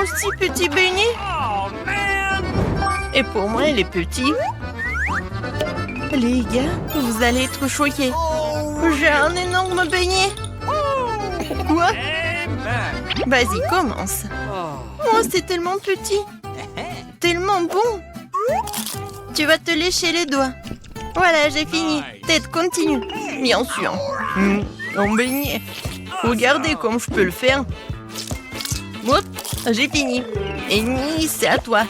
aussi petit beignet. Et pour moi, il est petit. Les gars, vous allez être choqués. J'ai un énorme beignet. Quoi? Vas-y, commence. Oh, c'est tellement petit. Tellement bon. Tu vas te lécher les doigts. Voilà, j'ai fini. Ted, continue. Bien sûr. Un beignet. Regardez comme je peux le faire. Hop, j'ai fini. Et Ni, c'est à toi.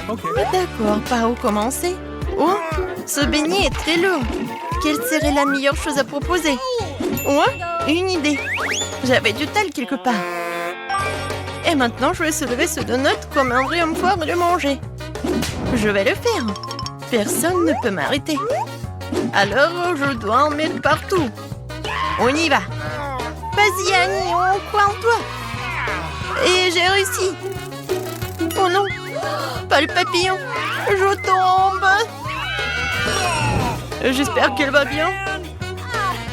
D'accord, par où commencer? Oh, ce beignet est très lourd. Quelle serait la meilleure chose à proposer? Oh, une idée. J'avais du tal quelque part. Et maintenant, je vais soulever ce donut comme un vrai homme fort et le manger. Je vais le faire. Personne ne peut m'arrêter. Alors, je dois en mettre partout. On y va. Vas-y, Annie, on croit en toi. Et j'ai réussi. Oh non, pas le papillon. Je tombe. J'espère qu'elle va bien.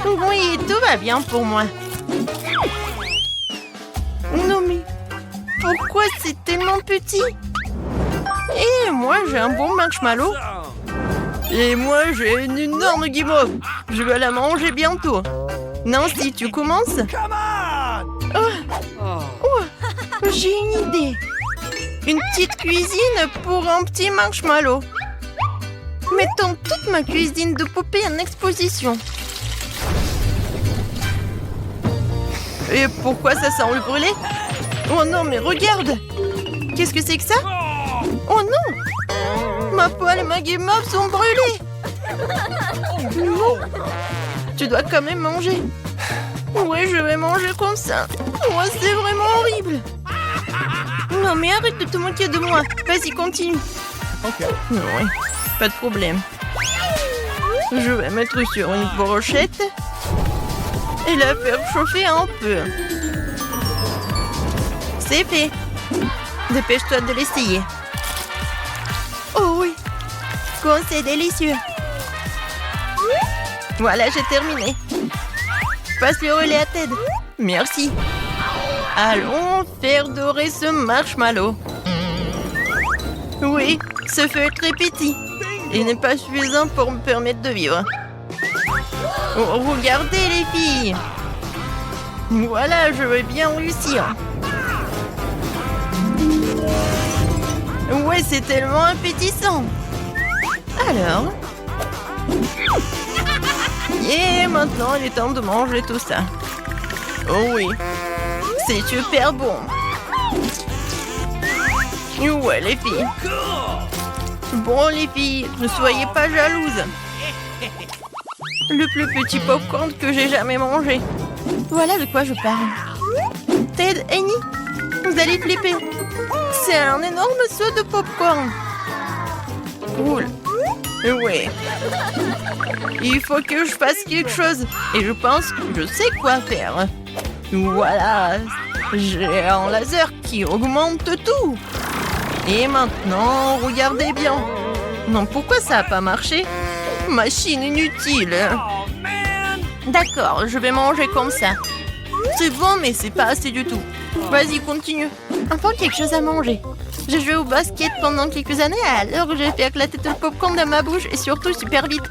Oui, tout va bien pour moi. Non mais, pourquoi c'est tellement petit? Et moi, j'ai un bon marshmallow. Et moi, j'ai une énorme guimauve. Je vais la manger bientôt. Nancy, tu commences? Oh, j'ai une idée. Une petite cuisine pour un petit marshmallow. Mettons toute ma cuisine de poupée en exposition. Et pourquoi ça sent le brûlé? Oh non, mais regarde! Qu'est-ce que c'est que ça? Oh non! Ma poêle et ma guimauve sont brûlées! Non! Tu dois quand même manger. Ouais, je vais manger comme ça. Oh, c'est vraiment horrible. Non, mais arrête de te moquer de moi. Vas-y, continue. Ouais, pas de problème. Je vais mettre sur une brochette et la faire chauffer un peu. C'est fait. Dépêche-toi de l'essayer. Oh oui. Quand c'est délicieux. Voilà, j'ai terminé. Passe le relais à Ted. Merci. Allons faire dorer ce marshmallow. Oui, ce feu est très petit. Il n'est pas suffisant pour me permettre de vivre. Oh, regardez les filles. Voilà, je vais bien réussir. Ouais, c'est tellement appétissant. Alors. Et maintenant, il est temps de manger tout ça. Oh oui, c'est super bon. Ouais, les filles. Bon, les filles, ne soyez pas jalouses. Le plus petit popcorn que j'ai jamais mangé. Voilà de quoi je parle. Ted, Annie, vous allez flipper. C'est un énorme seau de popcorn. Cool. Ouais. Il faut que je fasse quelque chose. Et je pense que je sais quoi faire. Voilà. J'ai un laser qui augmente tout. Et maintenant, regardez bien. Non, pourquoi ça n'a pas marché? Machine inutile. D'accord, je vais manger comme ça. C'est bon, mais c'est pas assez du tout. Vas-y, continue. Enfin, quelque chose à manger. J'ai joué au basket pendant quelques années, alors j'ai fait éclater tout le popcorn dans ma bouche et surtout super vite.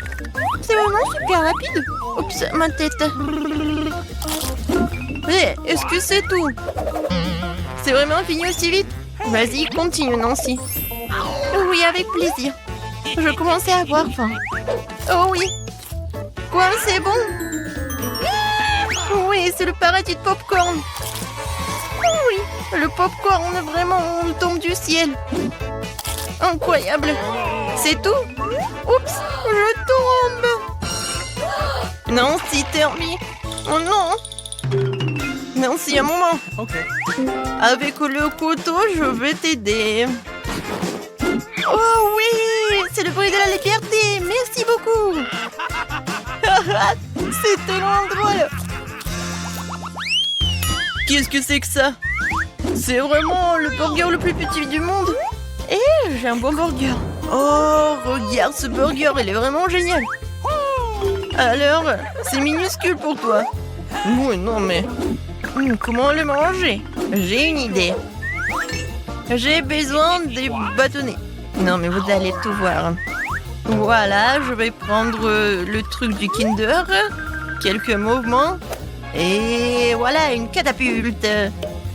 C'est vraiment super rapide. Oups, ma tête. Hé, est-ce que c'est tout? C'est vraiment fini aussi vite? Vas-y, continue, Nancy. Oui, avec plaisir. Je commençais à avoir faim. Oh oui. Quoi, c'est bon? Oui, c'est le paradis de popcorn. Oui, le popcorn, vraiment, on tombe du ciel. Incroyable. C'est tout? Oups, je tombe. Nancy, termine. Oh non. Nancy, un moment. Avec le couteau, je vais t'aider. Oh oui, c'est le bruit de la liberté. Merci beaucoup. C'est tellement drôle. Qu'est-ce que c'est que ça? C'est vraiment le burger le plus petit du monde. Et j'ai un bon burger. Oh, regarde ce burger, il est vraiment génial. Alors, c'est minuscule pour toi. Oui, non mais... comment le manger? J'ai une idée. J'ai besoin des bâtonnets. Non, mais vous allez tout voir. Voilà, je vais prendre le truc du Kinder. Quelques mouvements. Et voilà, une catapulte.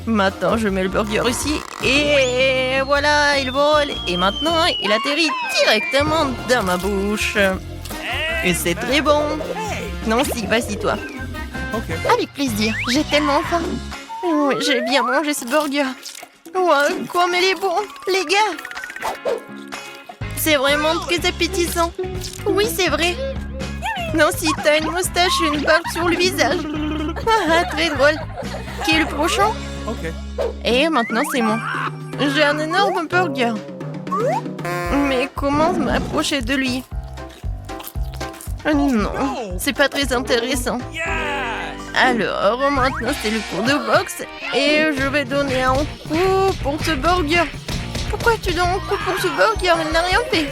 Maintenant, je mets le burger ici. Et voilà, il vole. Et maintenant, il atterrit directement dans ma bouche. Et c'est très bon. Nancy, vas-y, toi. Okay. Avec plaisir. J'ai tellement faim. Oui, j'ai bien mangé ce burger. Ouais, comme il est bon, les gars. C'est vraiment très appétissant. Oui, c'est vrai. Nancy, t'as une moustache et une barbe sur le visage. Ah, très drôle. Qui est le prochain? Ok. Et maintenant, c'est moi. J'ai un énorme burger. Mais comment m'approcher de lui? Non, c'est pas très intéressant. Alors, maintenant, c'est le cours de boxe. Et je vais donner un coup pour ce burger. Pourquoi tu donnes un coup pour ce burger? Il n'a rien fait.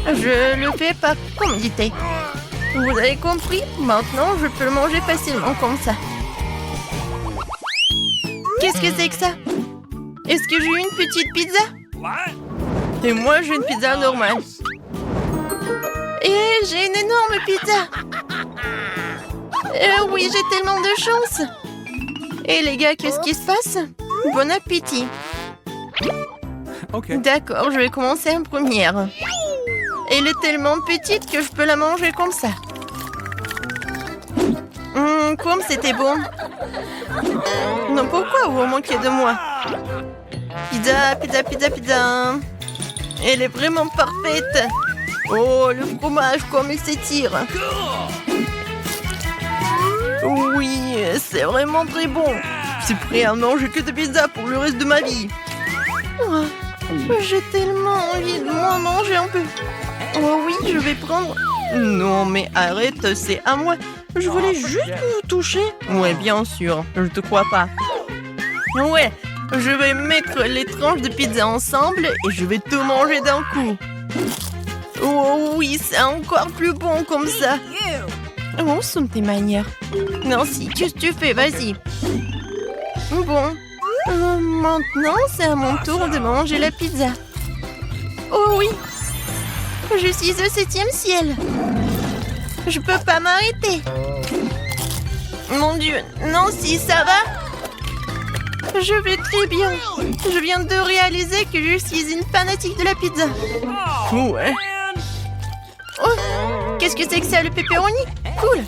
Je le fais par commodité. Vous avez compris? Maintenant, je peux le manger facilement comme ça. Qu'est-ce que c'est que ça? Est-ce que j'ai eu une petite pizza? Et moi, j'ai une pizza normale. Et j'ai une énorme pizza. Oui, j'ai tellement de chance. Et les gars, qu'est-ce qui se passe? Bon appétit. Ok. D'accord, je vais commencer en première. Elle est tellement petite que je peux la manger comme ça. Comme c'était bon. Non, pourquoi vous manquez de moi? Pizza, pizza, pizza, pizza. Elle est vraiment parfaite. Oh, le fromage, comme il s'étire. Oui, c'est vraiment très bon. Je suis prêt à manger que de pizza pour le reste de ma vie. Oh, j'ai tellement envie de m'en manger un peu. Oh oui, je vais prendre... Non, mais arrête, c'est à moi. Je voulais juste vous toucher. Ouais, bien sûr, je te crois pas. Ouais, je vais mettre les tranches de pizza ensemble et je vais tout manger d'un coup. Oh oui, c'est encore plus bon comme ça. Où sont tes manières? Nancy, qu'est-ce que tu fais? Vas-y. Bon, maintenant c'est à mon tour de manger la pizza. Oh oui, je suis au 7e ciel. Je peux pas m'arrêter. Mon Dieu, Nancy, ça va? Je vais très bien. Je viens de réaliser que je suis une fanatique de la pizza. Ouais. Oh, qu'est-ce que c'est que ça, le pepperoni? Cool.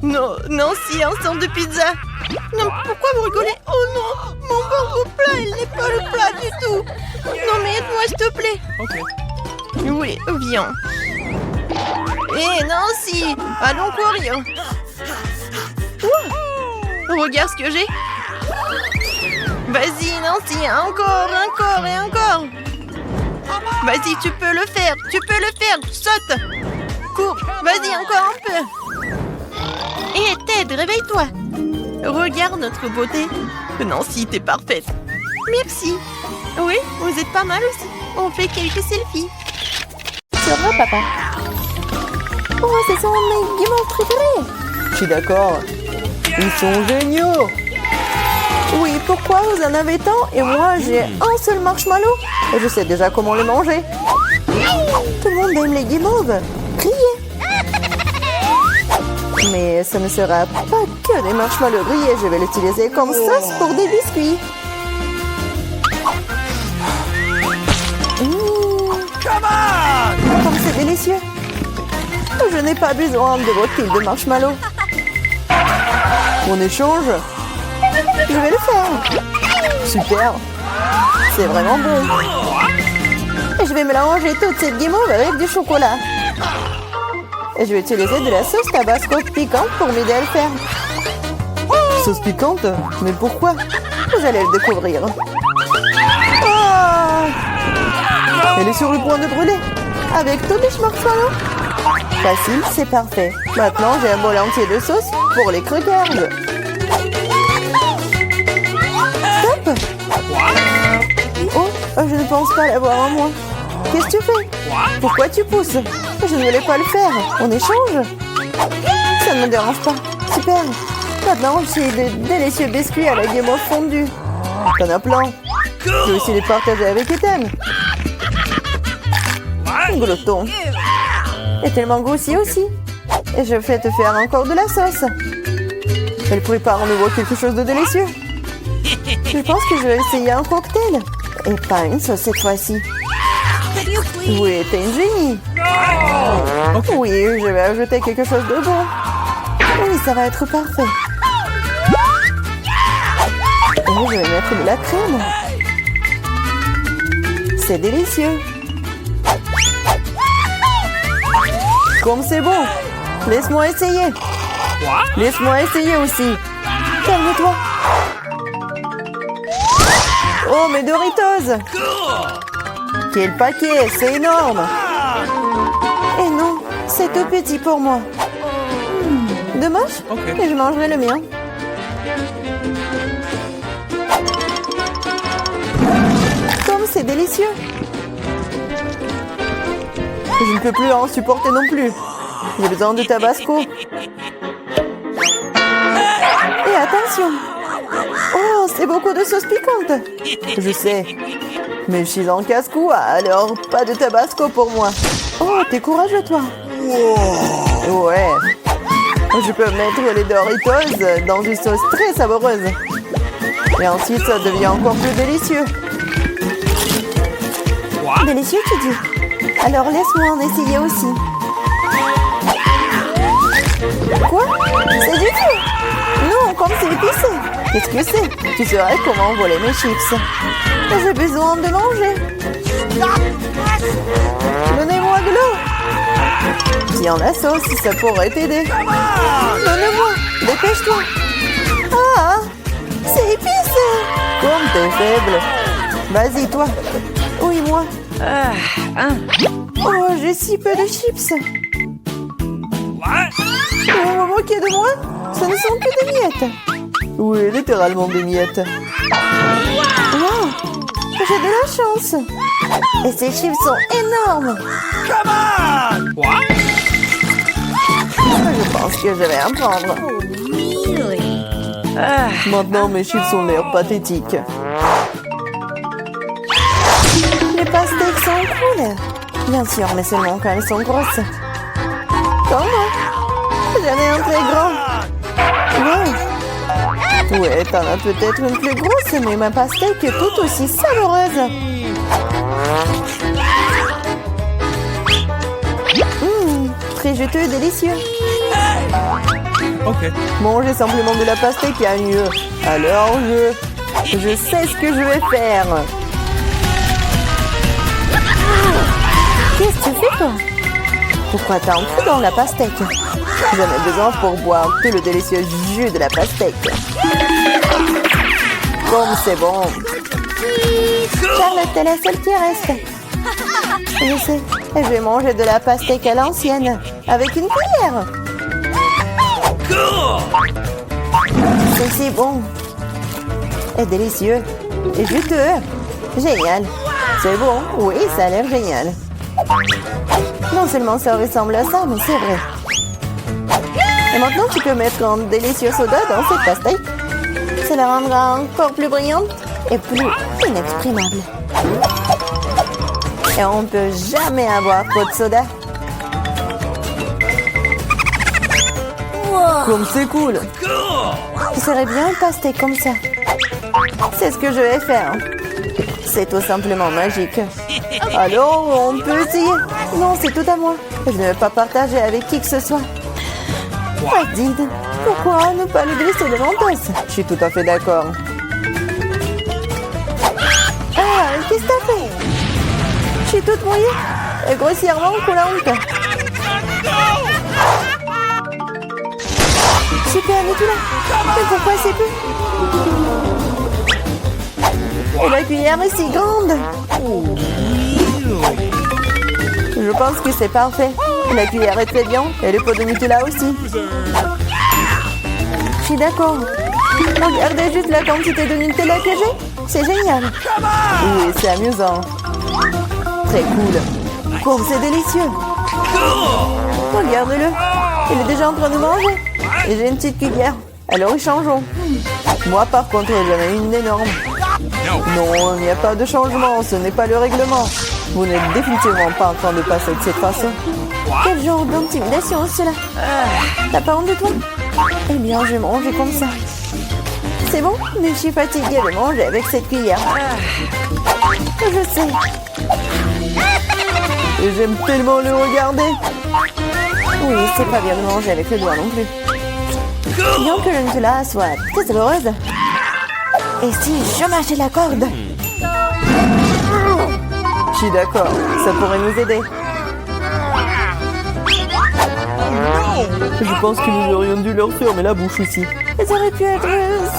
Non, Nancy, un sang de pizza. Non, pourquoi vous rigolez? Oh non, mon burger plat, il n'est pas le plat du tout. Non, mais aide-moi, s'il te plaît. Ok. Oui, viens. Hé, Nancy, allons courir. Ouh, regarde ce que j'ai. Vas-y, Nancy, encore, encore et encore. Vas-y, tu peux le faire, saute. Cours, vas-y, encore un peu. Hé, Ted, réveille-toi. Regarde notre beauté. Nancy, t'es parfaite. Merci. Oui, vous êtes pas mal aussi. On fait quelques selfies. C'est vrai, papa. Oh, ce sont mes guimauves préférés. Je suis d'accord. Ils sont géniaux. Oui, pourquoi vous en avez tant et moi j'ai un seul marshmallow et je sais déjà comment le manger. Tout le monde aime les guimauves. Grillés. Mais ce ne sera pas que des marshmallows grillés. Je vais l'utiliser comme sauce pour des biscuits. Comme c'est délicieux. Je n'ai pas besoin de votre pile de marshmallows. On échange? Je vais le faire. Super. C'est vraiment bon. Et je vais mélanger toute cette guimauve avec du chocolat. Et je vais utiliser de la sauce tabasco piquante pour m'aider à le faire. Sauce piquante? Mais pourquoi? Vous allez le découvrir. Oh, Elle est sur le point de brûler. avec tous les marshmallows. Facile, c'est parfait. Maintenant, j'ai un bol entier de sauce pour les crackers. Stop! Oh, je ne pense pas l'avoir en moi. Qu'est-ce que tu fais? Pourquoi tu pousses? Je ne voulais pas le faire. On échange? Ça ne me dérange pas. Super. Maintenant, j'ai de délicieux biscuits à la guimauve fondue. T'en as plein. Je peux aussi les partager avec Ethan. Glotton. Et tellement grossi aussi. Et je vais te faire encore de la sauce. Elle prépare en nouveau quelque chose de délicieux. Je pense que je vais essayer un cocktail. Et pas une sauce cette fois-ci. Oui, t'es une génie. Oui, je vais ajouter quelque chose de bon. Oui, ça va être parfait. Et je vais mettre de la crème. C'est délicieux. Comme c'est bon. Laisse-moi essayer. Laisse-moi essayer aussi. Calme-toi. Oh, mes Doritos. Quel paquet, c'est énorme. Et non, c'est tout petit pour moi. Dommage, mais je mangerai le mien. Comme c'est délicieux. Je ne peux plus en supporter non plus. J'ai besoin de tabasco. Et attention. Oh, c'est beaucoup de sauce piquante. Je sais. Mais je suis en casse-cou, alors pas de tabasco pour moi. Oh, t'es courageux, toi. Ouais. Je peux mettre les Doritos dans une sauce très savoureuse. Et ensuite, ça devient encore plus délicieux. Délicieux, tu dis? Alors laisse-moi en essayer aussi. Quoi? C'est du feu? Non, comme c'est épicé. Qu'est-ce que c'est? Tu saurais comment voler mes chips. J'ai besoin de manger. Donnez-moi de l'eau. Tiens, la sauce, ça pourrait t'aider. Donne-moi. Dépêche-toi. Ah, c'est épicé. Comme t'es faible. Vas-y, toi. Oui, moi. Oh, j'ai si peu de chips. Vous vous moquez de moi? Ce ne sont que des miettes. Oui, littéralement des miettes. Wow, j'ai de la chance. Et ces chips sont énormes. Je pense que je vais en prendre. Maintenant, mes chips ont l'air pathétiques. Les pastèques sont cool. Bien sûr, mais seulement quand elles sont grosses. Comme moi. J'en ai un très grand. Wow. Ouais, t'en as peut-être une plus grosse, mais ma pastèque est tout aussi savoureuse. Très juteux et délicieux. Manger simplement de la pastèque est mieux. Alors je sais ce que je vais faire. Qu'est-ce que tu fais, toi? Pourquoi t'as un trou dans la pastèque? J'en ai besoin pour boire tout le délicieux jus de la pastèque. Comme c'est bon. Charlotte, t'es la seule qui reste. Je sais, je vais manger de la pastèque à l'ancienne, avec une cuillère. C'est si bon. Et délicieux. Et juteux. Génial. C'est bon. Oui, ça a l'air génial. Non seulement ça ressemble à ça, mais c'est vrai. Et maintenant, tu peux mettre un délicieux soda dans cette pastèque. Ça la rendra encore plus brillante et plus inexprimable. Et on ne peut jamais avoir trop de soda. Comme c'est cool. Ce serait bien une pastèque comme ça. C'est ce que je vais faire. C'est tout simplement magique. Alors, on peut essayer. Non, c'est tout à moi. Je ne vais pas partager avec qui que ce soit. Adid, pourquoi ne pas le glisser de Mentos? Je suis tout à fait d'accord. Ah, qu'est-ce que t'as fait? Je suis toute mouillée et grossièrement coulante. Super, mais tout là. Mais pourquoi c'est peu? Et la cuillère est si grande. Je pense que c'est parfait. La cuillère est très bien et le pot de Nutella aussi. Je suis d'accord. Regardez juste la quantité de Nutella que j'ai. C'est génial. Oui, c'est amusant. Très cool. Comme c'est délicieux. Regarde-le. Il est déjà en train de manger. Et j'ai une petite cuillère. Alors, changeons. Moi, par contre, j'en ai une énorme. Non, il n'y a pas de changement, ce n'est pas le règlement. Vous n'êtes définitivement pas en train de passer de cette façon. Quel genre d'intimidation cela? T'as pas honte de toi? Eh bien, je vais manger comme ça. C'est bon, mais je suis fatiguée de manger avec cette cuillère. Je sais. Et j'aime tellement le regarder. Oui, c'est pas bien de manger avec le doigt non plus. Bien que je ne te la sois très heureuse. Et si je mâchais la corde? Je suis d'accord, ça pourrait nous aider. Je pense que nous aurions dû leur fermer la bouche aussi. Elles auraient pu être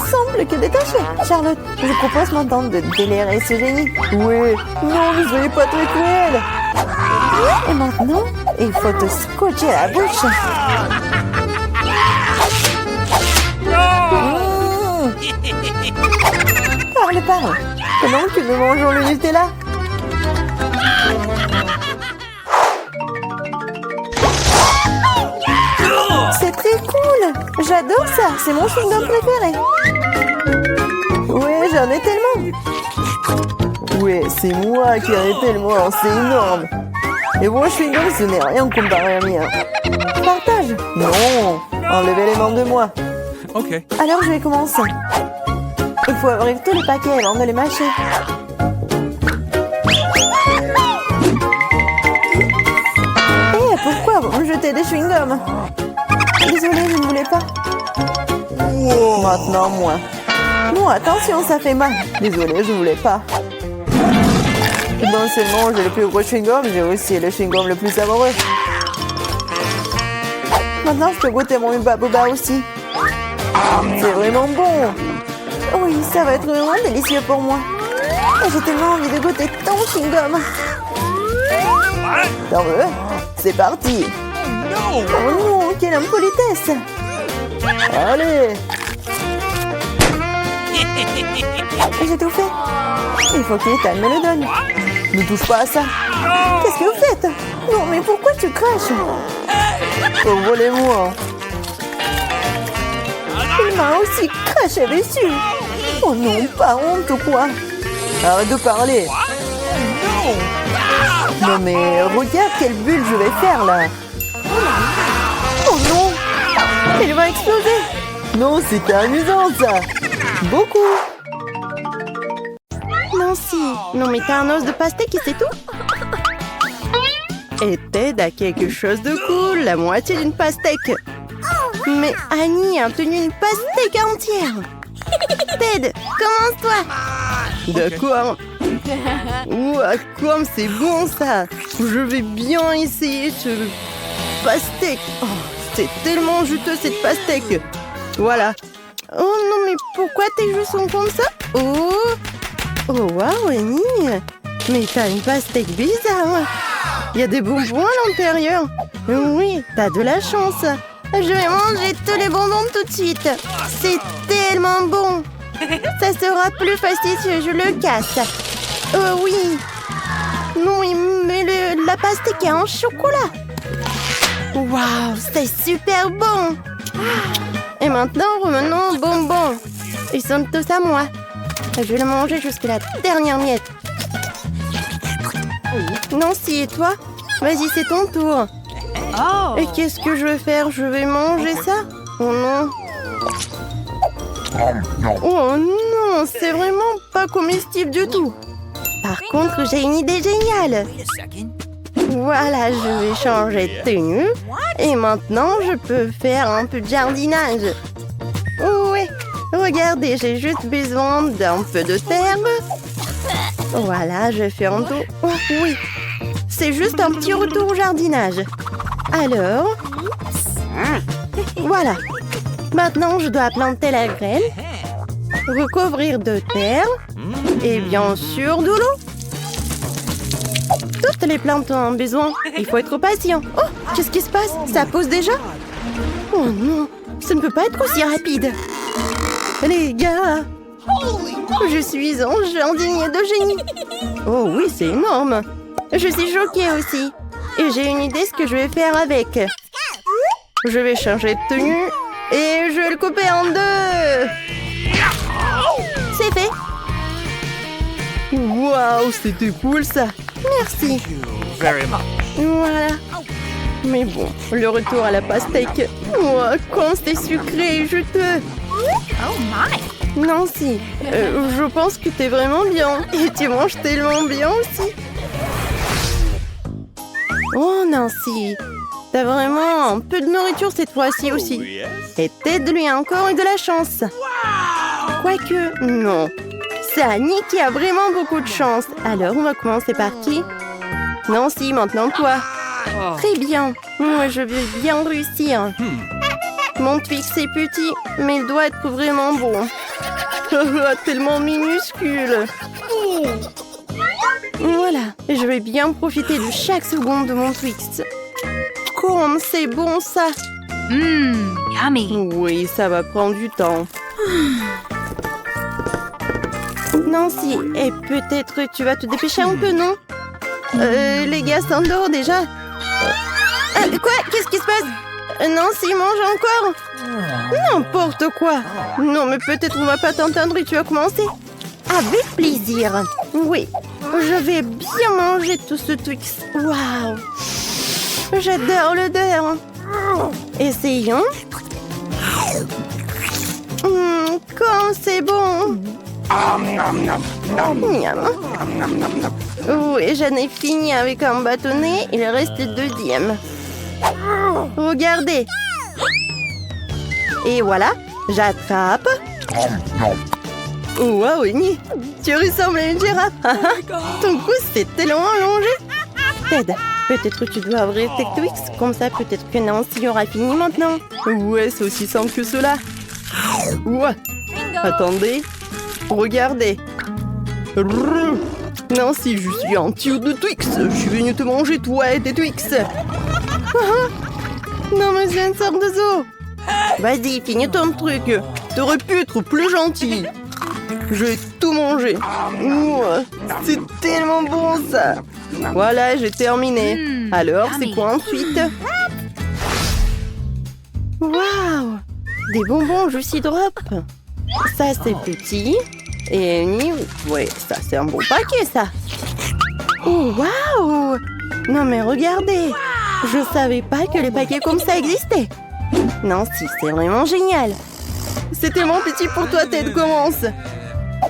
semble que détachées. Charlotte, je propose maintenant de délirer ce génie. Oui, non, ne soyez pas très cruel. Et maintenant, il faut te scotcher la bouche. Parle. Pendant que nous mangeons le Nutella. C'était cool. J'adore ça. C'est mon chewing-gum préféré. Ouais, j'en ai tellement. Ouais, c'est moi qui en ai tellement. C'est énorme. Et mon chewing-gum, ce n'est rien comparé à mien. Partage. Non. Enlevez les mains de moi. Ok. Alors, je vais commencer. Il faut ouvrir tous les paquets avant de les mâcher. Eh, pourquoi vous me jetez des chewing-gums? Désolée, je ne voulais pas. Maintenant, moi. Non, attention, ça fait mal. Désolée, je ne voulais pas. Non seulement j'ai le plus gros chewing-gum, j'ai aussi le chewing-gum le plus savoureux. Maintenant, je peux goûter mon Hubba Bubba aussi. C'est vraiment bon. Oui, ça va être vraiment délicieux pour moi. J'ai tellement envie de goûter ton chewing-gum. T'en veux? C'est parti. Oh non, quelle impolitesse. Allez. J'ai tout fait. Il faut qu'Ethan me le donne. Ne touche pas à ça. Qu'est-ce que vous faites? Non, mais pourquoi tu craches? Envolez-moi. Il m'a aussi craché dessus. Oh non, pas honte ou quoi? Arrête de parler. Non mais regarde quelle bulle je vais faire là. Oh non, elle va exploser. Non, c'était amusant ça. Beaucoup. Nancy, non mais t'as un os de pastèque et c'est tout? Et Ted a quelque chose de cool, la moitié d'une pastèque. Mais Annie a tenu une pastèque entière. Ted, commence-toi. D'accord. Ouah, comme c'est bon ça. Je vais bien essayer ce pastèque. Oh, c'est tellement juteux cette pastèque. Voilà. Oh non, mais pourquoi tes joues sont comme ça? Oh waouh, Annie. Mais t'as une pastèque bizarre. Il y a des bonbons à l'intérieur. Oui, t'as de la chance. Je vais manger tous les bonbons tout de suite. C'est tellement bon. Ça sera plus fastidieux, je le casse. Oh oui. Non, mais la pastèque est en chocolat. Waouh, c'est super bon. Et maintenant, revenons aux bonbons. Ils sont tous à moi. Je vais le manger jusqu'à la dernière miette. Nancy, et toi? Vas-y, c'est ton tour. Et qu'est-ce que je vais faire? Je vais manger ça? Oh non. Oh non, c'est vraiment pas comestible du tout. Par contre, j'ai une idée géniale. Voilà, je vais changer de tenue. Et maintenant, je peux faire un peu de jardinage. Oui, regardez, j'ai juste besoin d'un peu de terre. Voilà, je fais un tour. Oh oui, c'est juste un petit retour au jardinage. Alors, voilà. Maintenant, je dois planter la graine, recouvrir de terre et bien sûr de l'eau. Toutes les plantes ont besoin. Il faut être patient. Oh, qu'est-ce qui se passe? Ça pousse déjà? Oh non, ça ne peut pas être aussi rapide. Les gars, je suis un jardinier de génie. Oh oui, c'est énorme. Je suis choquée aussi. Et j'ai une idée ce que je vais faire avec. Je vais changer de tenue et je vais le couper en deux. C'est fait. Waouh, c'était cool ça. Merci. Voilà. Mais bon, le retour à la pastèque. Ouah, quand c'est sucré et juteux. Nancy, je pense que t'es vraiment bien. Et tu manges tellement bien aussi. Oh Nancy, t'as vraiment un peu de nourriture cette fois-ci aussi. Et Ted lui a encore eu de la chance. Quoique, non. C'est Annie qui a vraiment beaucoup de chance. Alors, on va commencer par qui? Nancy, maintenant toi. Très bien. Moi, je veux bien réussir. Mon Twix est petit, mais il doit être vraiment bon. Tellement minuscule. Voilà, je vais bien profiter de chaque seconde de mon Twix. Comme c'est bon ça. Yummy. Oui, ça va prendre du temps. Nancy, et peut-être tu vas te dépêcher un peu, non? Les gars s'endorment déjà. Quoi? Qu'est-ce qui se passe? Nancy, mange encore? N'importe quoi. Non, mais peut-être on va pas t'entendre et tu vas commencer. Avec plaisir. Oui, je vais bien manger tout ce Twix. Waouh. J'adore l'odeur. Essayons. Comme c'est bon. Miam. Oui, j'en ai fini avec un bâtonnet. Il reste le deuxième. Regardez. Et voilà, j'attrape. Waouh, Winnie, tu ressembles à une girafe. Ton cou s'est tellement allongé. Ted, peut-être tu dois ouvrir tes Twix. Comme ça, peut-être que Nancy aura fini maintenant. Ouais, c'est aussi simple que cela. Ouais. Attendez. Regardez. Nancy, je suis un tube de Twix. Je suis venue te manger, toi et tes Twix. Non, mais c'est une sorte de zoo. Vas-y, finis ton truc. T'aurais pu être plus gentil. Je vais tout manger. C'est tellement bon, ça. Voilà, j'ai terminé. Alors, c'est quoi ensuite? Waouh! Des bonbons Juicy Drop. Ça, c'est petit. Et ouais, ça, c'est un bon paquet, ça. Oh, waouh! Non, mais regardez. Je savais pas que les paquets comme ça existaient. Non, si, c'est vraiment génial. C'est tellement petit pour toi, Ted, commence.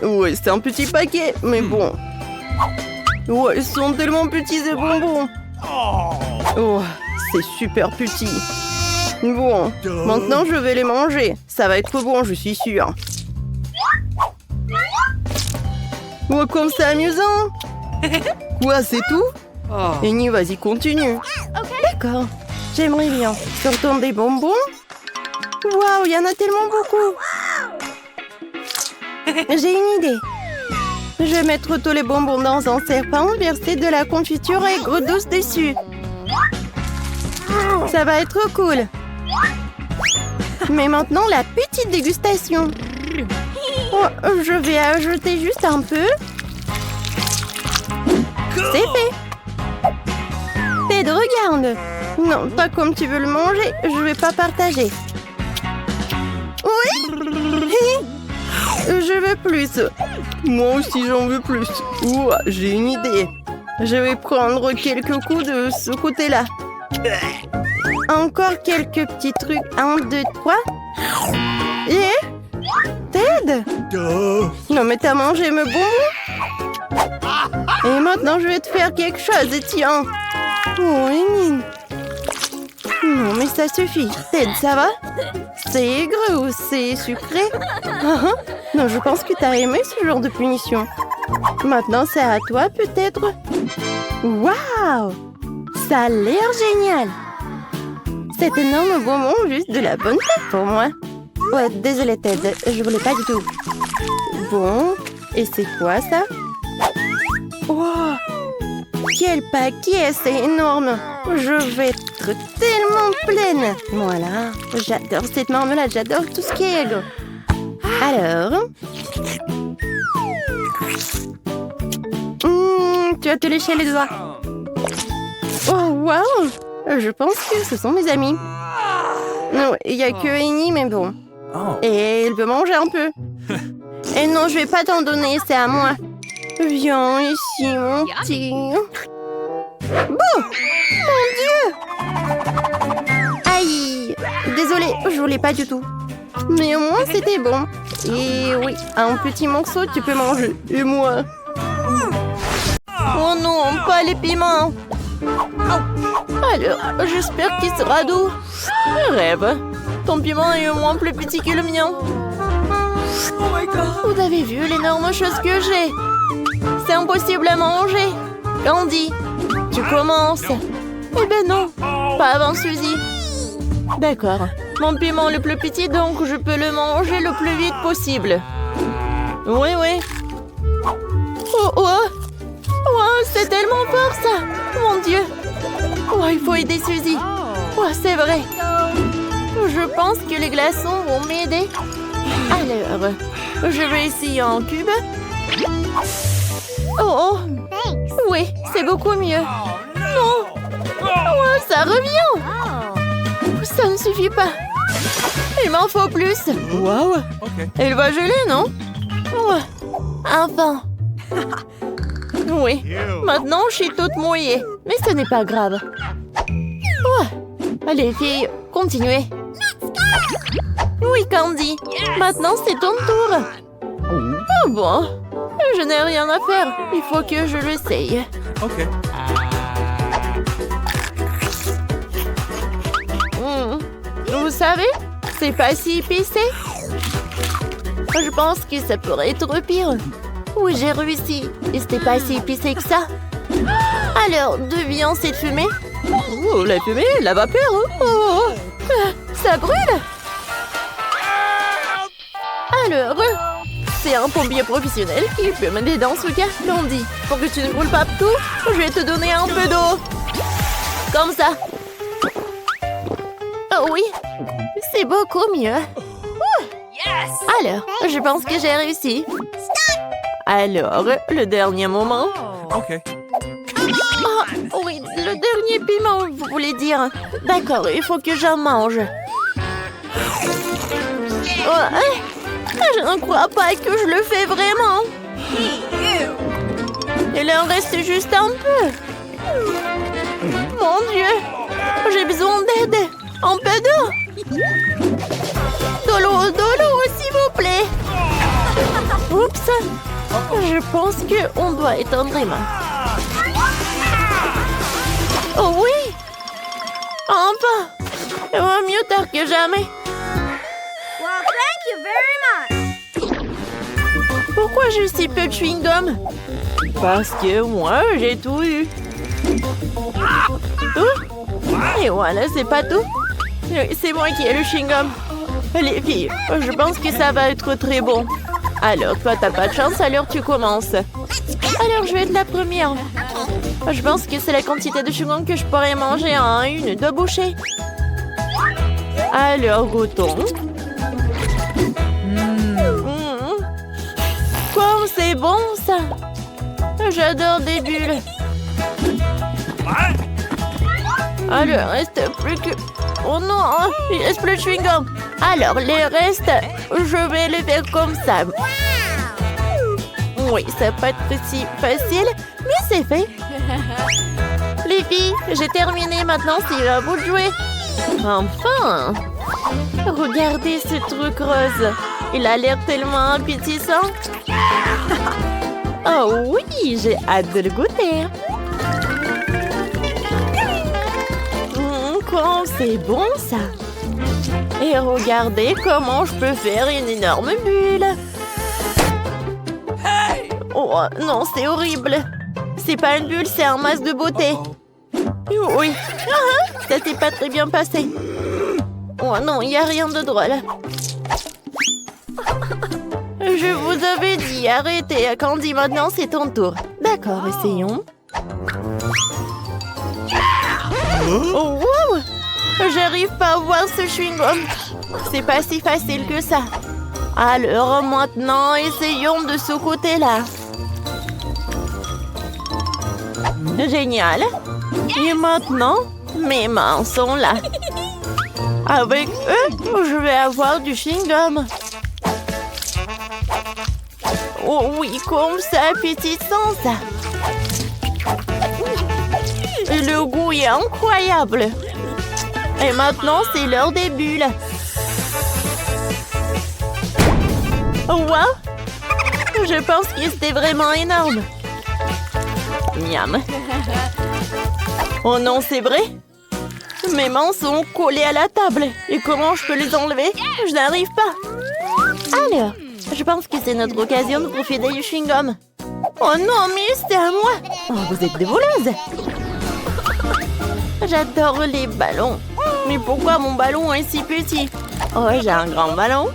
Ouais, c'est un petit paquet, mais bon. Ouais, ils sont tellement petits ces bonbons. Oh, c'est super petit. Bon, maintenant je vais les manger. Ça va être bon, je suis sûre. Ouais, comme c'est amusant. Quoi, c'est tout? Annie, vas-y, continue. D'accord, j'aimerais bien. Sortons des bonbons. Waouh, il y en a tellement beaucoup. J'ai une idée. Je vais mettre tous les bonbons dans un serpent, verser de la confiture aigre douce dessus. Ça va être cool. Mais maintenant, la petite dégustation. Oh, je vais ajouter juste un peu. C'est fait. Ted, regarde. Non, pas comme tu veux le manger. Je vais pas partager. Oui. Je veux plus. Moi aussi, j'en veux plus. Ouah, j'ai une idée. Je vais prendre quelques coups de ce côté-là. Encore quelques petits trucs. 1, 2, 3. Et... Ted? Non, mais t'as mangé mes bonbons? Et maintenant, je vais te faire quelque chose. Et tiens. Oh, Enine. Non, mais ça suffit. Ted, ça va? C'est aigre ou c'est sucré? Non, je pense que t'as aimé ce genre de punition. Maintenant, c'est à toi, peut-être? Waouh! Ça a l'air génial! Cet énorme bonbon, juste de la bonne tête pour moi. Ouais, désolé, Ted, je voulais pas du tout. Bon, et c'est quoi, ça? Wow! Quel paquet, c'est énorme! Je vais être tellement pleine! Voilà, j'adore cette marmelade, j'adore tout ce qui est aigre. Alors... tu vas te lécher les doigts. Oh, waouh! Je pense que ce sont mes amis. Non, il n'y a que Annie, mais bon. Et elle veut manger un peu. Et non, je vais pas t'en donner, c'est à moi. Viens ici, mon petit. Bon! Mon Dieu! Aïe! Désolée, je voulais pas du tout. Mais au moins, c'était bon. Et oui, un petit morceau, tu peux manger. Et moi? Oh non, pas les piments. Alors, j'espère qu'il sera doux. Rêve. Ton piment est au moins plus petit que le mien. Vous avez vu l'énorme chose que j'ai? C'est impossible à manger. Candy, tu commences. Eh ben non, pas avant Suzy. D'accord. Mon piment le plus petit, donc je peux le manger le plus vite possible. Oui, oui. Oh, oh. Oh, c'est tellement fort, ça. Mon Dieu. Oh, il faut aider Suzy. Oh, c'est vrai. Je pense que les glaçons vont m'aider. Alors, je vais essayer en cube. Oh, oui, c'est beaucoup mieux. Non. Oh, ça revient. Ça ne suffit pas. Il m'en faut plus. Waouh. Elle va geler, non? Ouais. Enfin. Oui. Maintenant, je suis toute mouillée. Mais ce n'est pas grave. Ouais. Allez, filles, continuez. Oui, Candy. Maintenant, c'est ton tour. Oh bon. Je n'ai rien à faire. Il faut que je l'essaye. Ok. Vous savez, c'est pas si épicé. Je pense que ça pourrait être pire. Oui, j'ai réussi. Et c'était pas si épicé que ça. Alors, d'où vient cette fumée? Oh, la fumée, la vapeur. Oh, ça brûle. Alors, c'est un pompier professionnel qui peut m'aider dans ce cas. Candy, pour que tu ne brûles pas tout, je vais te donner un peu d'eau. Comme ça. Oh oui, c'est beaucoup mieux. Alors, je pense que j'ai réussi. Alors, le dernier moment. Ok. Oh, oui, le dernier piment, vous voulez dire. D'accord, il faut que j'en mange. Oh, je ne crois pas que je le fais vraiment. Il en reste juste un peu. Mon Dieu, j'ai besoin d'aide. Un peu d'eau. De l'eau, s'il vous plaît. Oups. Je pense qu'on doit étendre les mains. Oh oui. Enfin. Il va mieux tard que jamais. Well, thank you very much. Pourquoi j'ai si peu de chewing-gum? Parce que moi, j'ai tout eu. Tout? Et voilà, c'est pas tout. C'est moi qui ai le chewing-gum. Les filles, je pense que ça va être très bon. Alors, toi, t'as pas de chance, alors tu commences. Alors, je vais être la première. Je pense que c'est la quantité de chewing-gum que je pourrais manger en 1-2 bouchées. Alors, goûtons. Comme c'est bon, ça. J'adore des bulles. Alors, il reste plus que... Oh non, il reste plus de chewing-gum. Alors, les restes, je vais les faire comme ça. Oui, ça va pas être si facile, mais c'est fait. Les filles, j'ai terminé. Maintenant, c'est à vous de jouer. Enfin! Regardez ce truc rose. Il a l'air tellement appétissant. Oh oui, j'ai hâte de le goûter. Comment c'est bon, ça. Et regardez comment je peux faire une énorme bulle. Oh non, c'est horrible. C'est pas une bulle, c'est un masque de beauté. Oui, ça s'est pas très bien passé. Oh non, il n'y a rien de drôle. Je vous avais dit, arrêtez, Candy, maintenant c'est ton tour. D'accord, essayons. Oh, wow! J'arrive pas à voir ce chewing-gum. C'est pas si facile que ça. Alors maintenant, essayons de ce côté-là. Génial. Et maintenant, mes mains sont là. Avec eux, je vais avoir du chewing-gum. Oh oui, comme ça, appétissant, ça. Et le goût est incroyable. Et maintenant, c'est l'heure des bulles. Oh, wow! Je pense que c'était vraiment énorme. Miam. Oh non, c'est vrai? Mes mains sont collées à la table. Et comment je peux les enlever? Je n'arrive pas. Alors, je pense que c'est notre occasion de profiter du chewing-gum. Oh non, mais c'est à moi! Oh, vous êtes des voleuses! J'adore les ballons. Mais pourquoi mon ballon est si petit? Oh, j'ai un grand ballon.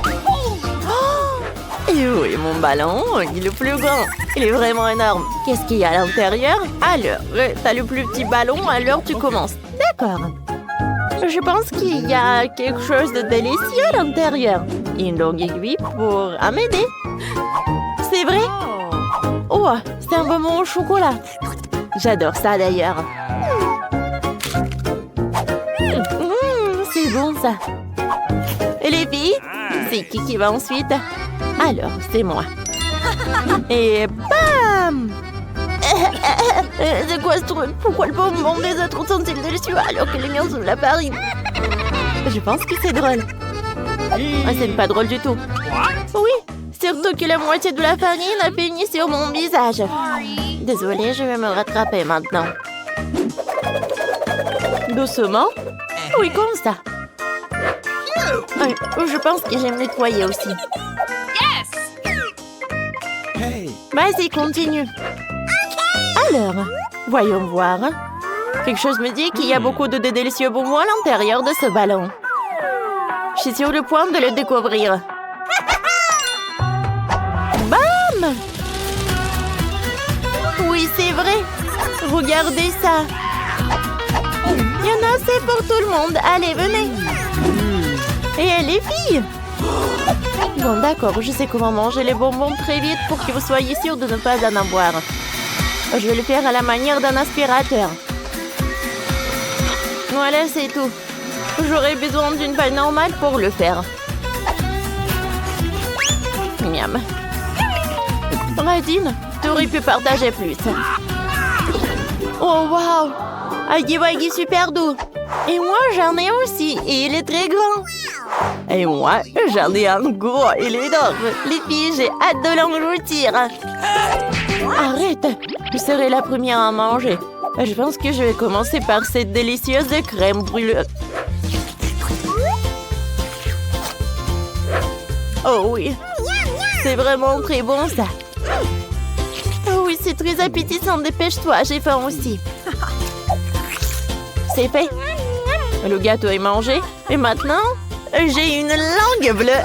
Oh! Et oui, mon ballon, il est plus grand. Il est vraiment énorme. Qu'est-ce qu'il y a à l'intérieur? Alors, t'as le plus petit ballon, alors tu commences. D'accord. Je pense qu'il y a quelque chose de délicieux à l'intérieur. Une longue aiguille pour m'aider. C'est vrai? Oh, c'est un bonbon au chocolat. J'adore ça d'ailleurs. C'est bon ça. Et les filles, c'est qui va ensuite? Alors, c'est moi. Et bam! C'est quoi ce truc? Pourquoi le bonbon des autres sont-ils délicieux alors que les miens sont de la farine? Je pense que c'est drôle. Ah, c'est pas drôle du tout. Oui, surtout que la moitié de la farine a fini sur mon visage. Désolée, je vais me rattraper maintenant. Doucement. Oui, comme ça. Je pense que j'aime nettoyer aussi. Vas-y, continue. Alors, voyons voir. Quelque chose me dit qu'il y a beaucoup de délicieux bonbons à l'intérieur de ce ballon. Je suis sur le point de le découvrir. Bam! Oui, c'est vrai. Regardez ça. Il y en a assez pour tout le monde. Allez, venez. Et les filles? Bon, d'accord, je sais comment manger les bonbons très vite pour que vous soyez sûrs de ne pas en avoir. Je vais le faire à la manière d'un aspirateur. Voilà, c'est tout. J'aurai besoin d'une paille normale pour le faire. Miam. Radine, tu aurais pu partager plus. Oh, waouh! Aggy Waggy super doux. Et moi, j'en ai aussi. Et il est très grand. Et moi, j'en ai un gros. Il est énorme. Les filles, j'ai hâte de l'engloutir. Arrête. Je serai la première à manger. Je pense que je vais commencer par cette délicieuse crème brûlée. Oh oui. C'est vraiment très bon, ça. Oh oui, c'est très appétissant. Dépêche-toi, j'ai faim aussi. C'est fait. Le gâteau est mangé. Et maintenant, j'ai une langue bleue.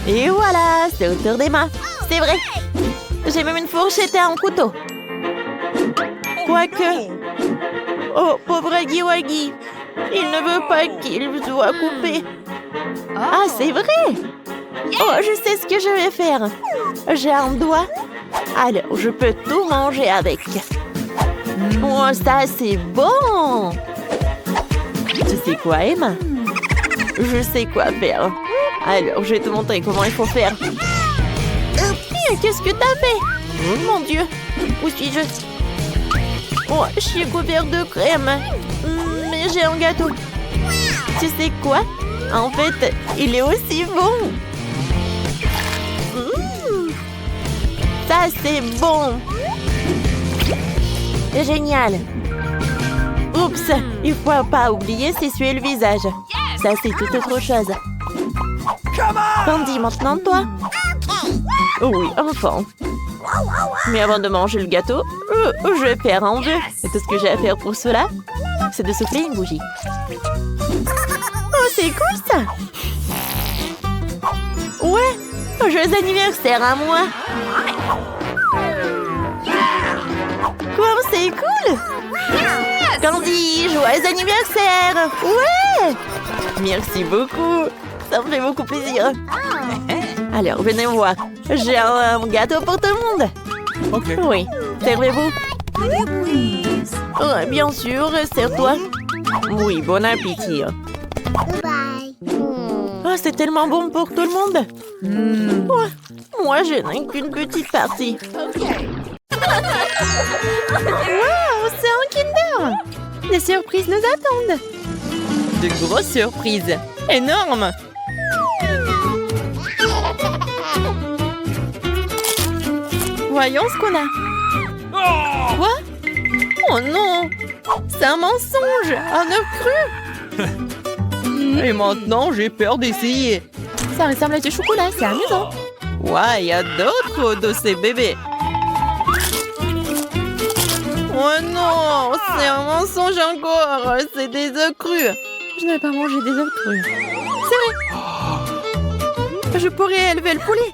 Et voilà, c'est autour des mains. C'est vrai. J'ai même une fourchette et un couteau. Quoique... Oh, pauvre Aggy Waggy. Il ne veut pas qu'il soit coupé. Ah, c'est vrai. Oh, je sais ce que je vais faire. J'ai un doigt. Alors, je peux tout manger avec. Oh, ça, c'est bon. Tu sais quoi, Emma? Je sais quoi faire. Alors, je vais te montrer comment il faut faire. Qu'est-ce que t'as fait? Oh, mon Dieu. Où suis-je? Oh, je suis couverte de crème. Mais j'ai un gâteau. Tu sais quoi? En fait, il est aussi bon. Ça, c'est bon. Génial. Oups, il ne faut pas oublier s'essuyer le visage. Ça, c'est toute autre chose. Candy, maintenant, toi? Oui, enfant. Mais avant de manger le gâteau, je vais faire un vœu. Et tout ce que j'ai à faire pour cela, c'est de souffler une bougie. Oh, c'est cool, ça! Ouais! Joyeux anniversaire à moi! Quoi, c'est cool! Candy, joyeux anniversaire! Ouais! Merci beaucoup! Ça me fait beaucoup plaisir. Alors, venez voir. J'ai un gâteau pour tout le monde. Okay. Oui, servez-vous. Oh, bien sûr, sers-toi. Oui, bon appétit. Goodbye. Ah, Oh, c'est tellement bon pour tout le monde. Ouais, moi, je n'ai qu'une petite partie. Wow, c'est un Kinder. Des surprises nous attendent. De grosses surprises. Énormes. Voyons ce qu'on a. Quoi? Oh non! C'est un mensonge! Un œuf cru! Et maintenant, j'ai peur d'essayer. Ça ressemble à du chocolat, c'est amusant. Ouais, il y a d'autres de ces bébés. Oh non! C'est un mensonge encore! C'est des œufs crus! Je ne vais pas manger des œufs crus. C'est vrai! Je pourrais élever le poulet.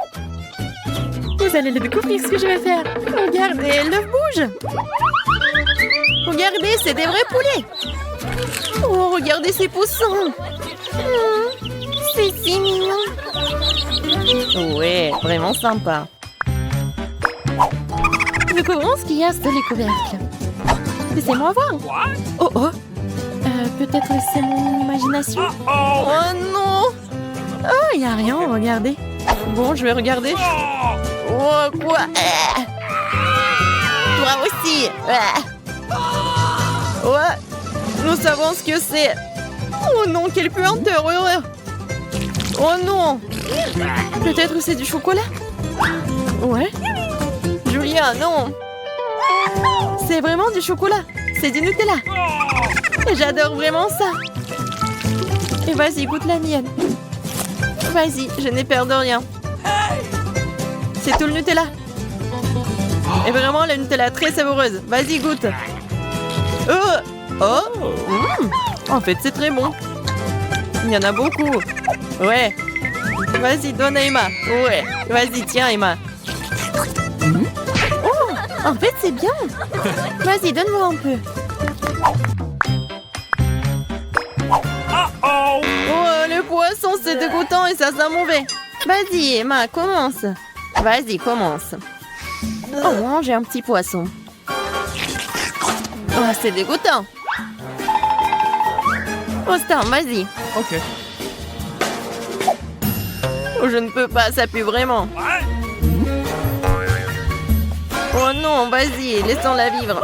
Vous allez le découvrir ce que je vais faire. Regardez, l'œuf bouge. Regardez, c'est des vrais poulets. Oh, regardez ces poussins. C'est si mignon. Ouais, vraiment sympa. Découvrons ce qu'il y a sous les couvercles. Laissez-moi voir. Oh, oh. Peut-être c'est mon imagination. Oh non. Oh, il n'y a rien, regardez. Bon, je vais regarder. Oh, quoi? Toi aussi. Ouais, nous savons ce que c'est. Oh non, quelle puanteur. Oh non. Peut-être c'est du chocolat? Ouais. Julia, non. C'est vraiment du chocolat. C'est du Nutella. Et j'adore vraiment ça. Et vas-y, goûte la mienne. Vas-y, je n'ai peur de rien. C'est tout le Nutella. Et vraiment, la Nutella très savoureuse. Vas-y, goûte. Oh. En fait, c'est très bon. Il y en a beaucoup. Ouais. Vas-y, donne à Emma. Ouais. Vas-y, tiens, Emma. Oh, en fait, c'est bien. Vas-y, donne-moi un peu. Oh, le poisson, c'est dégoûtant et ça sent mauvais. Vas-y, Emma, commence. Vas-y, commence. Oh, j'ai un petit poisson. Oh, c'est dégoûtant. Oh, Star, vas-y. Ok. Oh, je ne peux pas, ça pue vraiment. Oh non, vas-y, laissons-la vivre.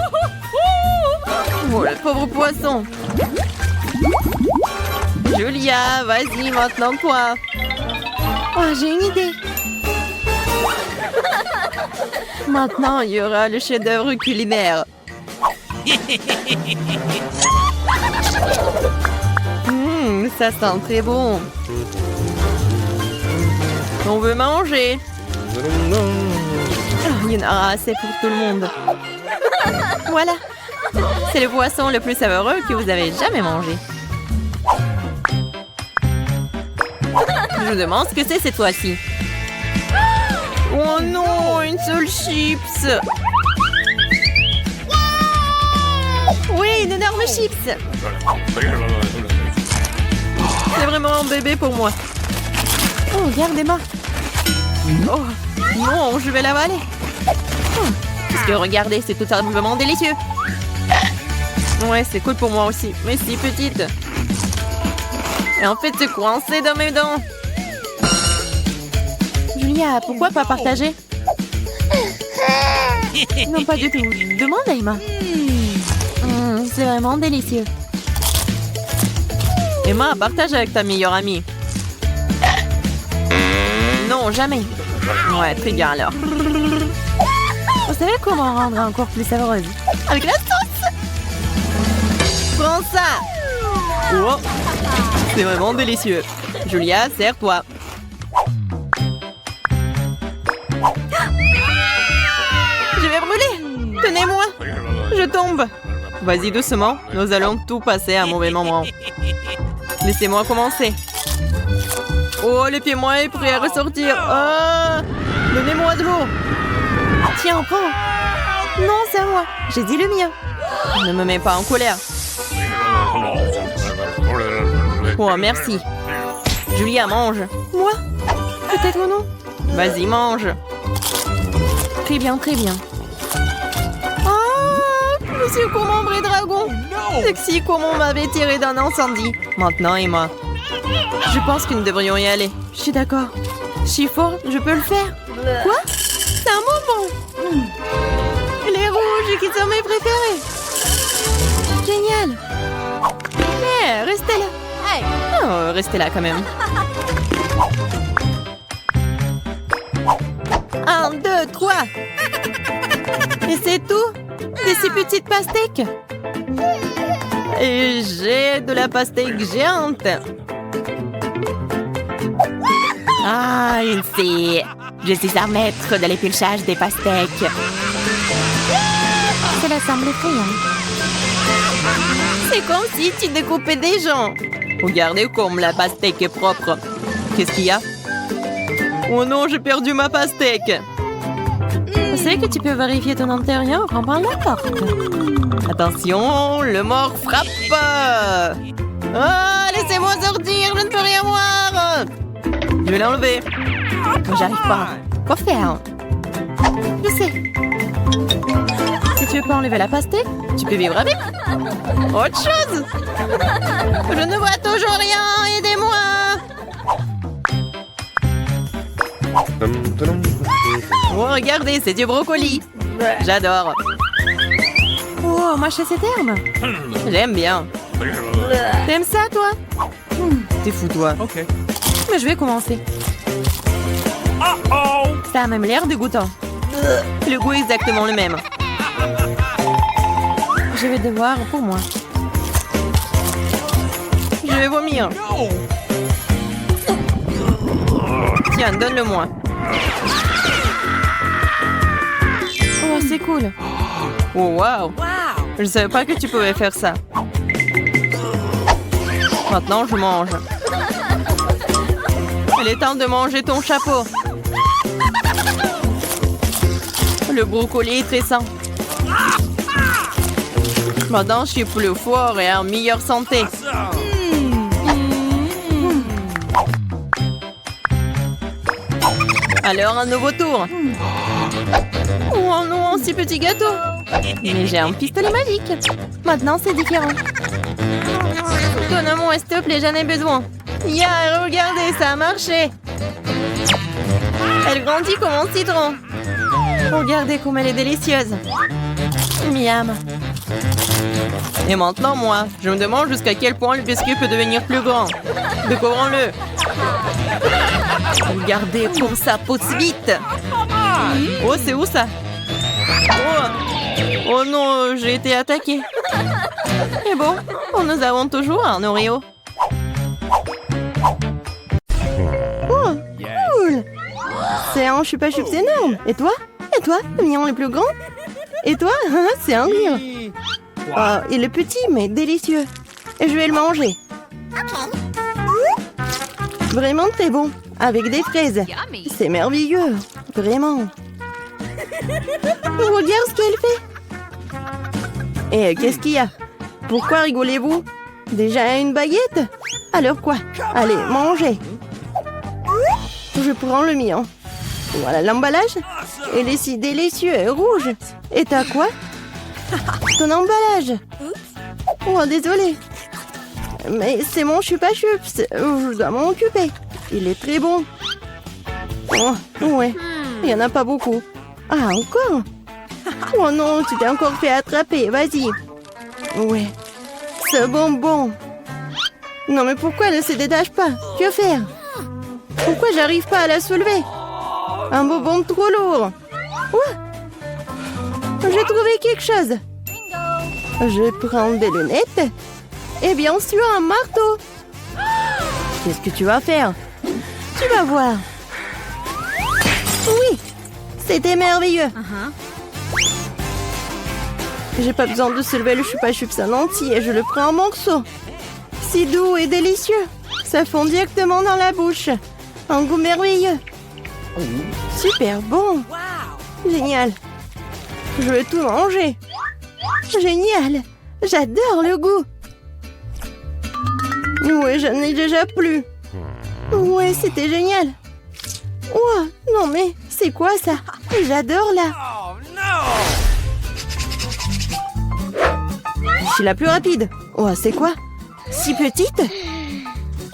Oh, le pauvre poisson. Julia, vas-y, maintenant toi. Oh, j'ai une idée. Maintenant, il y aura le chef-d'œuvre culinaire. Ça sent très bon. On veut manger. Oh, il y en aura assez pour tout le monde. Voilà. C'est le poisson le plus savoureux que vous avez jamais mangé. Je vous demande ce que c'est cette fois-ci. Oh non, une seule chips. Oui, une énorme chips. C'est vraiment un bébé pour moi. Oh, regarde Emma. Oh, non, je vais l'avaler. Parce que regardez, c'est tout simplement délicieux. Ouais, c'est cool pour moi aussi, mais si petite. Et en fait, c'est coincé dans mes dents. Julia, pourquoi pas partager? Non, pas du tout. Demande à Emma. C'est vraiment délicieux. Emma, partage avec ta meilleure amie. Non, jamais. Ouais, très bien alors. Vous savez comment rendre encore plus savoureuse? Avec la sauce. Prends ça. Oh, c'est vraiment délicieux. Julia, sers-toi. Je vais brûler. Tenez-moi. Je tombe. Vas-y doucement, nous allons tout passer à un mauvais moment. Laissez-moi commencer. Oh, le pied-moi est prêt à ressortir. Oh, donnez-moi de l'eau. Tiens, prends. Non, c'est à moi. J'ai dit le mien. Ne me mets pas en colère. Oh, merci. Julia, mange. Moi? Peut-être non. Vas-y, mange. Très bien, très bien. Oh, monsieur comme ombre et dragon. Sexy comme on m'avait tiré d'un incendie. Maintenant, Emma. Je pense que nous devrions y aller. Je suis d'accord. Chiffon, je peux le faire. Quoi? C'est un bonbon. Les rouges qui sont mes préférés. Génial. Mais restez là. Oh, restez là quand même. 1, 2, 3. Et c'est tout? Des si petites pastèques. Et j'ai de la pastèque géante. Ah, une fille. Je suis un maître de l'épluchage des pastèques. Cela semble effrayant. C'est comme si tu découpais des gens. Regardez comme la pastèque est propre. Qu'est-ce qu'il y a? Oh non, j'ai perdu ma pastèque. Tu sais que tu peux vérifier ton intérieur en ouvrant la porte. Attention, le mort frappe. Ah, laissez-moi sortir, je ne peux rien voir. Je vais l'enlever. J'arrive pas. Quoi faire? Je sais. Si tu veux pas enlever la pastèque, tu peux vivre avec. Autre chose. Je ne vois toujours rien, aidez-moi. Oh, regardez, c'est du brocoli. J'adore. Oh, mâcher ces termes. J'aime bien. T'aimes ça, toi? T'es fou, toi. Ok. Mais je vais commencer. Ça a même l'air dégoûtant. Le goût est exactement le même. Je vais devoir pour moi. Je vais vomir. Tiens, donne-le-moi. Oh, c'est cool. Oh, wow. Je ne savais pas que tu pouvais faire ça. Maintenant, je mange. Il est temps de manger ton chapeau. Le brocoli est très sain. Maintenant, je suis plus fort et en meilleure santé. Alors, un nouveau tour. Oh non, un si petit gâteau. Mais j'ai un pistolet magique. Maintenant, c'est différent. Donne-moi, s'il te plaît, j'en ai besoin. Yeah, regardez, ça a marché. Elle grandit comme un citron. Regardez comme elle est délicieuse. Miam. Et maintenant, moi, je me demande jusqu'à quel point le biscuit peut devenir plus grand. Découvrons-le. Regardez comme ça pousse vite. Oh, c'est où ça? Oh non, j'ai été attaquée. Et bon, nous avons toujours un Oreo. Oh, cool. C'est un Chupa Chups énorme. Et toi? Et toi, le mignon le plus grand? Et toi? C'est un rire. Oh, il est petit, mais délicieux. Et je vais le manger. Vraiment très bon. Avec des fraises. C'est merveilleux. Vraiment. Regarde ce qu'elle fait. Et qu'est-ce qu'il y a? Pourquoi rigolez-vous? Déjà une baguette? Alors quoi? Allez, mangez. Je prends le mien. Voilà l'emballage. Il est si délicieux et rouge. Et t'as quoi? Ton emballage. Oh, désolé. Mais c'est mon Chupa Chups. Je dois m'en occuper. Il est très bon. Oh, ouais. Il n'y en a pas beaucoup. Ah, encore? Oh non, tu t'es encore fait attraper. Vas-y. Ouais. Ce bonbon. Non, mais pourquoi elle ne se détache pas? Que faire? Pourquoi j'arrive pas à la soulever? Un bonbon trop lourd. Ouais. J'ai trouvé quelque chose. Je prends des lunettes. Et bien sûr, un marteau. Qu'est-ce que tu vas faire? Tu vas voir. Oui, c'était merveilleux. J'ai pas besoin de soulever le Chupa Chups en entier. Je le prends en morceaux. Si doux et délicieux. Ça fond directement dans la bouche. Un goût merveilleux. Super bon. Génial. Je veux tout manger. Génial. J'adore le goût. Ouais, j'en ai déjà plus. Ouais, c'était génial. Oh, non mais, c'est quoi ça? J'adore là. Je suis la plus rapide. Oh, c'est quoi? Si petite?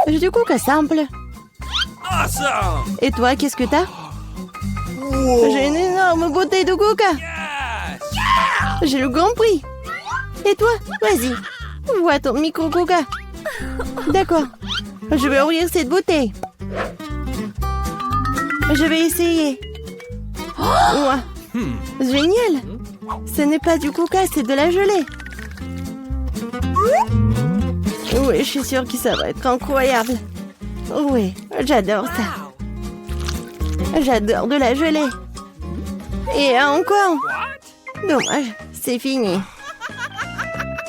J'ai du coca simple. Awesome! Et toi, qu'est-ce que t'as? J'ai une énorme bouteille de coca. J'ai le grand prix. Et toi? Vas-y. Vois ton micro coca. D'accord. Je vais ouvrir cette bouteille. Je vais essayer. Ouah. Génial. Ce n'est pas du coca, c'est de la gelée. Oui, je suis sûre que ça va être incroyable. Oui, j'adore ça. J'adore de la gelée. Et encore. Dommage, c'est fini.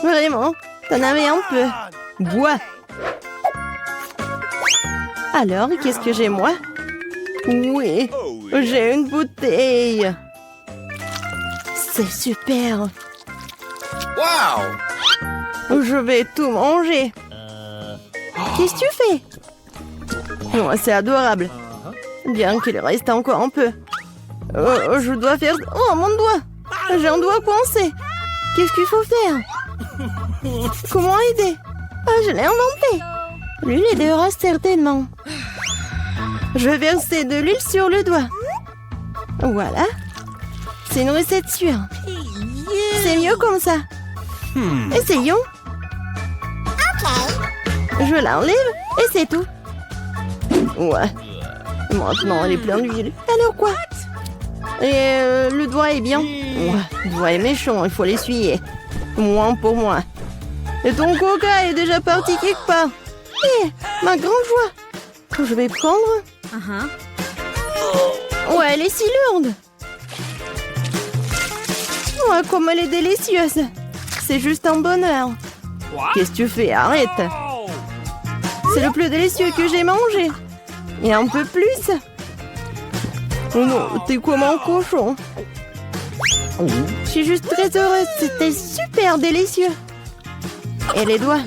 Vraiment, t'en avais un peu. Bois. Alors, qu'est-ce que j'ai moi? Oui, j'ai une bouteille. C'est super. Wow! Je vais tout manger. Qu'est-ce que tu fais? Oh, c'est adorable. Bien qu'il reste encore un peu. Je dois faire... Oh, mon doigt! J'ai un doigt coincé. Qu'est-ce qu'il faut faire? Comment aider? Ah, je l'ai inventé. L'huile aidera certainement. Je vais verser de l'huile sur le doigt. Voilà. C'est une recette sûre. C'est mieux comme ça. Essayons. Je l'enlève et c'est tout. Ouais. Maintenant, elle est pleine d'huile. Alors quoi? Et le doigt est bien. Ouais, le doigt est méchant, il faut l'essuyer. Moins pour moi. Et ton coca est déjà parti quelque part. Hé, ma grande joie. Je vais prendre. Ouais, elle est si lourde. Ouais, comme elle est délicieuse. C'est juste un bonheur. Qu'est-ce que tu fais? Arrête. C'est le plus délicieux que j'ai mangé. Et un peu plus. Oh non, t'es comme un cochon. Je suis juste très heureuse. C'était super délicieux. Et les doigts?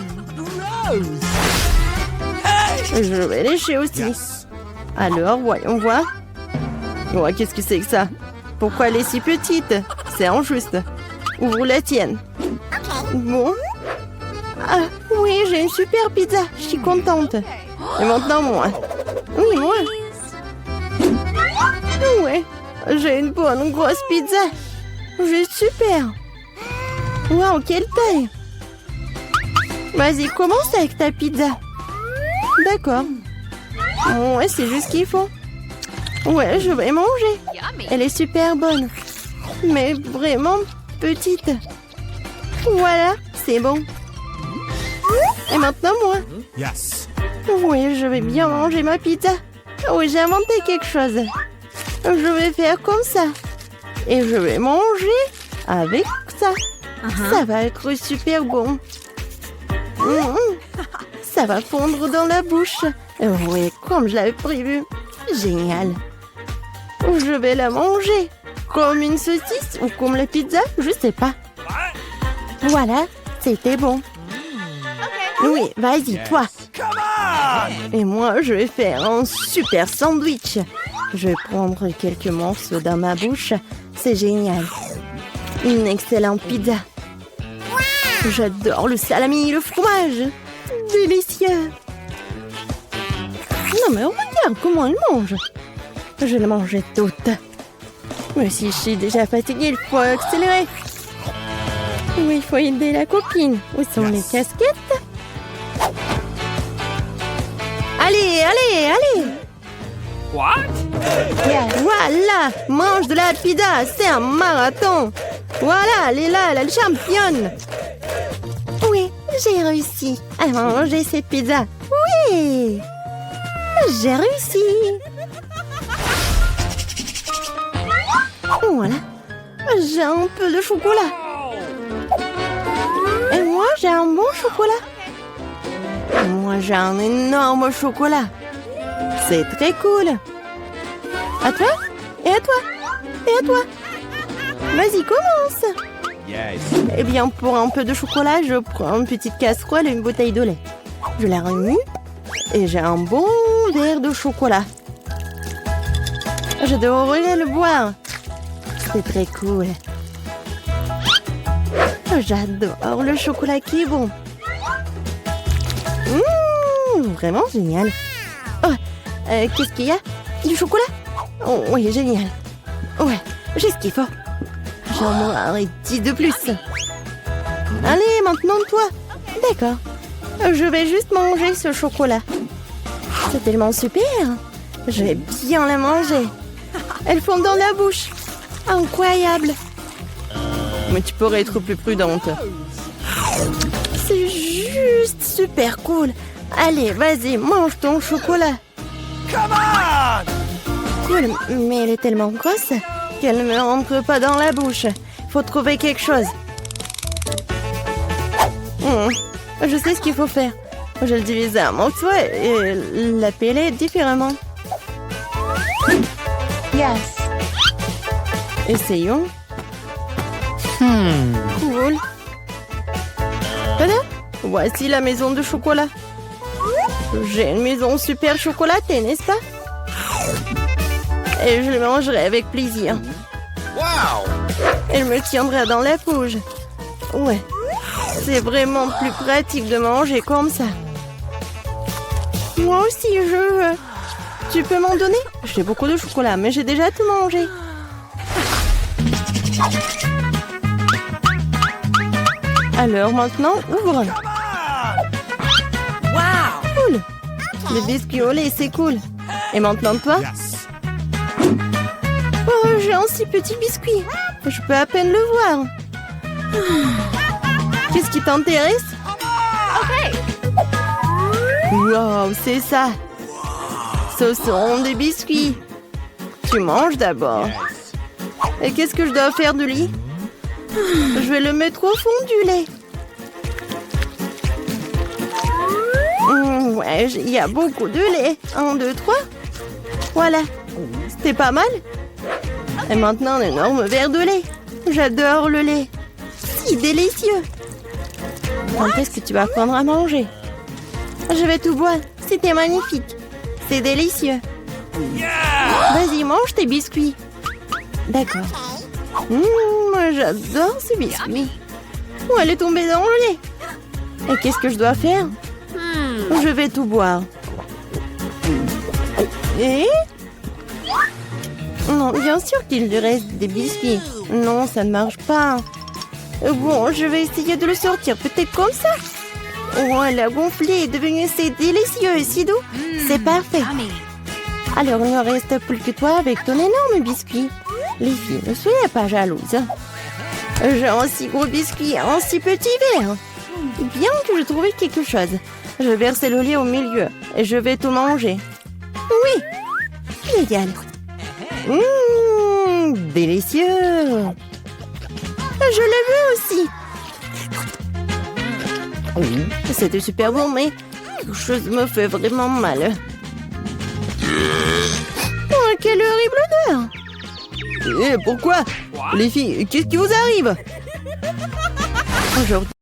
Je vais lécher aussi. Alors, voyons voir. Ouais, qu'est-ce que c'est que ça? Pourquoi elle est si petite? C'est injuste. Ouvre la tienne. Bon. Ah, oui, j'ai une super pizza. Je suis contente. Et maintenant, moi. Oui, moi. Ouais, j'ai une bonne grosse pizza. Juste super. Waouh, quelle taille. Vas-y, commence avec ta pizza. D'accord. Ouais, c'est juste ce qu'il faut. Ouais, je vais manger. Elle est super bonne. Mais vraiment petite. Voilà, c'est bon. Et maintenant, moi. Yes. Oui, je vais bien manger ma pizza. Oui, j'ai inventé quelque chose. Je vais faire comme ça. Et je vais manger avec ça. Ça va être super bon. Ça va fondre dans la bouche. Oui, comme je l'avais prévu. Génial. Je vais la manger. Comme une saucisse ou comme la pizza, je sais pas. Voilà, c'était bon. Oui, vas-y, toi. Et moi, je vais faire un super sandwich. Je vais prendre quelques morceaux dans ma bouche. C'est génial. Une excellente pizza. J'adore le salami et le fromage. Délicieux. Non mais regarde comment elle mange. Je la mangeais toute. Mais si je suis déjà fatiguée, il faut accélérer. Oui, il faut aider la copine. Où sont les casquettes? Allez, allez, allez. What? Voilà, mange de la pizza, c'est un marathon. Voilà, elle est là, elle est championne. Oui, j'ai réussi à manger cette pizza. Oui, j'ai réussi. Voilà, j'ai un peu de chocolat. Et moi, j'ai un bon chocolat. Et moi, j'ai un énorme chocolat. C'est très cool. À toi? Et à toi? Et à toi? Vas-y, commence. Yes. Eh bien, pour un peu de chocolat, je prends une petite casserole et une bouteille de lait. Je la remue et j'ai un bon verre de chocolat. Je devrais le boire. C'est très cool. J'adore le chocolat qui est bon. Vraiment génial. Oh, qu'est-ce qu'il y a? Du chocolat? Oh, oui, génial. Ouais, j'ai ce qu'il faut. J'en mangerai 10 de plus. Allez, maintenant toi. D'accord. Je vais juste manger ce chocolat. C'est tellement super. Je vais bien la manger. Elle fond dans la bouche. Incroyable. Mais tu pourrais être plus prudente. C'est juste super cool. Allez, vas-y, mange ton chocolat. Cool, mais elle est tellement grosse qu'elle ne me rentre pas dans la bouche. Faut trouver quelque chose. Je sais ce qu'il faut faire. Je le divise en morceaux et la peler différemment. Yes. Essayons. Cool. Voilà. Voici la maison de chocolat. J'ai une maison super chocolatée, n'est-ce pas? Et je le mangerai avec plaisir. Elle me tiendra dans la bouche. Ouais. C'est vraiment plus pratique de manger comme ça. Moi aussi, je veux. Tu peux m'en donner? J'ai beaucoup de chocolat, mais j'ai déjà tout mangé. Alors maintenant, ouvre. Cool. Les biscuits au lait, c'est cool. Et maintenant toi? Yes. Oh, j'ai un si petit biscuit. Je peux à peine le voir. Qu'est-ce qui t'intéresse? Wow, c'est ça. Ce sont des biscuits. Tu manges d'abord. Yes. Et qu'est-ce que je dois faire de lui? Je vais le mettre au fond du lait. Ouais, il y a beaucoup de lait. 1, 2, 3. Voilà. C'était pas mal. Et maintenant, un énorme verre de lait. J'adore le lait. Si délicieux. Quand est-ce que tu vas prendre à manger? Je vais tout boire. C'était magnifique. C'est délicieux. Vas-y, mange tes biscuits. D'accord. Moi, j'adore ces biscuits. Oh, elle est tombée dans le lait. Et qu'est-ce que je dois faire? Je vais tout boire. Et? Non, bien sûr qu'il lui reste des biscuits. Non, ça ne marche pas. Bon, je vais essayer de le sortir, peut-être comme ça. Oh, elle a gonflé, est devenu si délicieux et si doux. C'est parfait. Alors, il ne reste plus que toi avec ton énorme biscuit. Les filles, ne soyez pas jalouses. J'ai un si gros biscuit et un si petit verre. Bien que je trouvais quelque chose. Je vais verser le lait au milieu et je vais tout manger. Oui, génial. Délicieux. Je l'ai vu aussi. C'était super bon, mais quelque chose me fait vraiment mal. Oh, quelle horrible odeur. Pourquoi? Les filles, qu'est-ce qui vous arrive? Aujourd'hui.